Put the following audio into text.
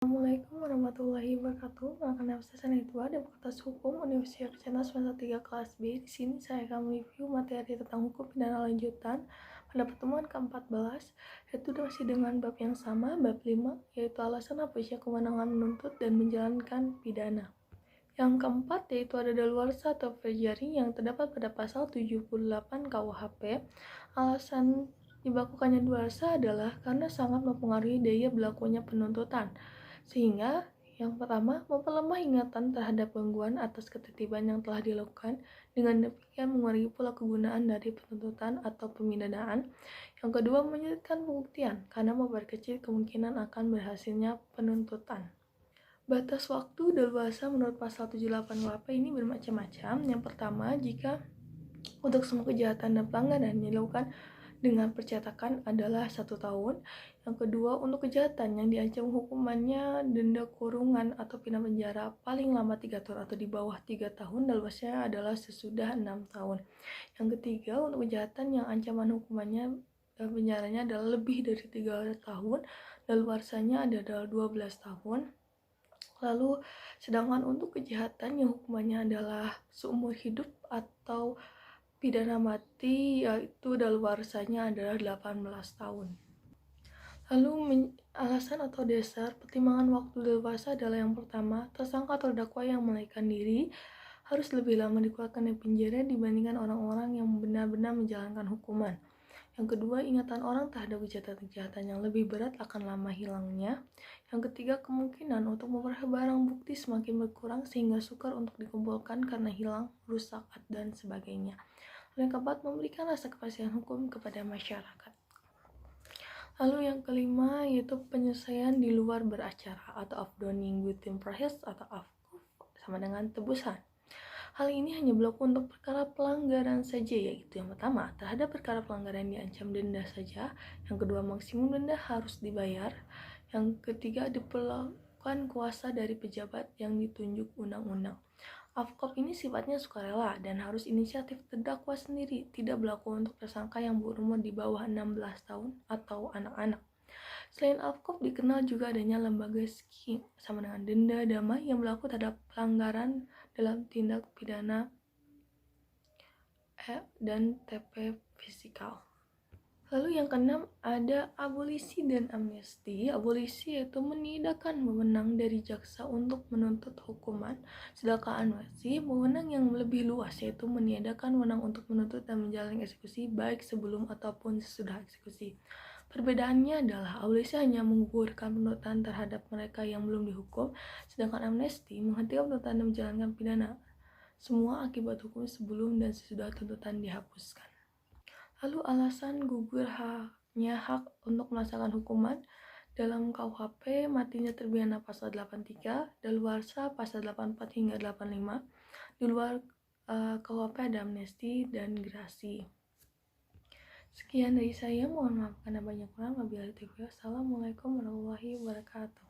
Assalamualaikum warahmatullahi wabarakatuh. Perkenalkan nama saya Sanidwa dari Fakultas Hukum Universitas Kencana semester 3 kelas B. Di sini saya akan mereview materi tentang hukum pidana lanjutan pada pertemuan ke-14, yaitu masih dengan bab yang sama, bab 5, yaitu alasan hapusnya kewenangan menuntut dan menjalankan pidana. Yang keempat yaitu ada daluarsa atau perjury yang terdapat pada pasal 78 KUHP. Alasan diberlakukannya daluarsa adalah karena sangat mempengaruhi daya berlakunya penuntutan, sehingga yang pertama memperlemah ingatan terhadap gangguan atas ketertiban yang telah dilakukan, dengan demikian mengurangi pula kegunaan dari penuntutan atau pemindanaan. Yang kedua menyulitkan pembuktian karena memperkecil kemungkinan akan berhasilnya penuntutan. Batas waktu daluarsa menurut pasal 78 KUHP ini bermacam-macam. Yang pertama, jika untuk semua kejahatan dan pelanggaran yang dilakukan dengan percetakan adalah 1 tahun. Yang kedua, untuk kejahatan yang diancam hukumannya denda kurungan atau pidana penjara paling lama 3 tahun atau di bawah 3 tahun, daluarsanya adalah sesudah 6 tahun. Yang ketiga, untuk kejahatan yang ancaman hukumannya penjaranya adalah lebih dari 3 tahun, daluarsanya adalah 12 tahun. Lalu, sedangkan untuk kejahatan yang hukumannya adalah seumur hidup atau pidana mati, yaitu daluarsanya adalah 18 tahun. Lalu, alasan atau dasar pertimbangan waktu daluarsa adalah yang pertama, tersangka atau terdakwa yang melarikan diri harus lebih lama dikeluarkan dari penjara dibandingkan orang-orang yang benar-benar menjalankan hukuman. Yang kedua, ingatan orang terhadap kejahatan-kejahatan yang lebih berat akan lama hilangnya. Yang ketiga, kemungkinan untuk memperoleh barang bukti semakin berkurang sehingga sukar untuk dikumpulkan karena hilang, rusak, dan sebagainya. Lalu yang keempat, memberikan rasa kepastian hukum kepada masyarakat. Lalu yang kelima yaitu penyelesaian di luar beracara atau afdowning within process atau AFCUF sama dengan tebusan. Hal ini hanya berlaku untuk perkara pelanggaran saja, yaitu yang pertama, terhadap perkara pelanggaran diancam denda saja. Yang kedua, maksimum denda harus dibayar. Yang ketiga, diperlukan kuasa dari pejabat yang ditunjuk undang-undang. AFCOP ini sifatnya sukarela dan harus inisiatif terdakwa sendiri, tidak berlaku untuk tersangka yang berumur di bawah 16 tahun atau anak-anak. Selain AFCOP, dikenal juga adanya lembaga SKI sama dengan denda damai yang berlaku terhadap pelanggaran dalam tindak pidana dan TP fisikal. Lalu yang keenam ada abolisi dan amnesti. Abolisi yaitu meniadakan wewenang dari jaksa untuk menuntut hukuman, sedangkan amnesti wewenang yang lebih luas yaitu meniadakan wewenang untuk menuntut dan menjalani eksekusi baik sebelum ataupun sesudah eksekusi. Perbedaannya adalah abolisi hanya menggugurkan penuntutan terhadap mereka yang belum dihukum, sedangkan amnesti menghentikan penuntutan dan menjalankan pidana semua akibat hukum sebelum dan sesudah tuntutan dihapuskan. Lalu alasan gugurnya hak untuk melaksanakan hukuman dalam KUHP, matinya terpidana pasal 83, daluarsa pasal 84 hingga 85. Di luar KUHP ada amnesti dan grasi. Sekian dari saya, mohon maaf karena banyak kurang. Wabillahi taufiq. Assalamualaikum warahmatullahi wabarakatuh.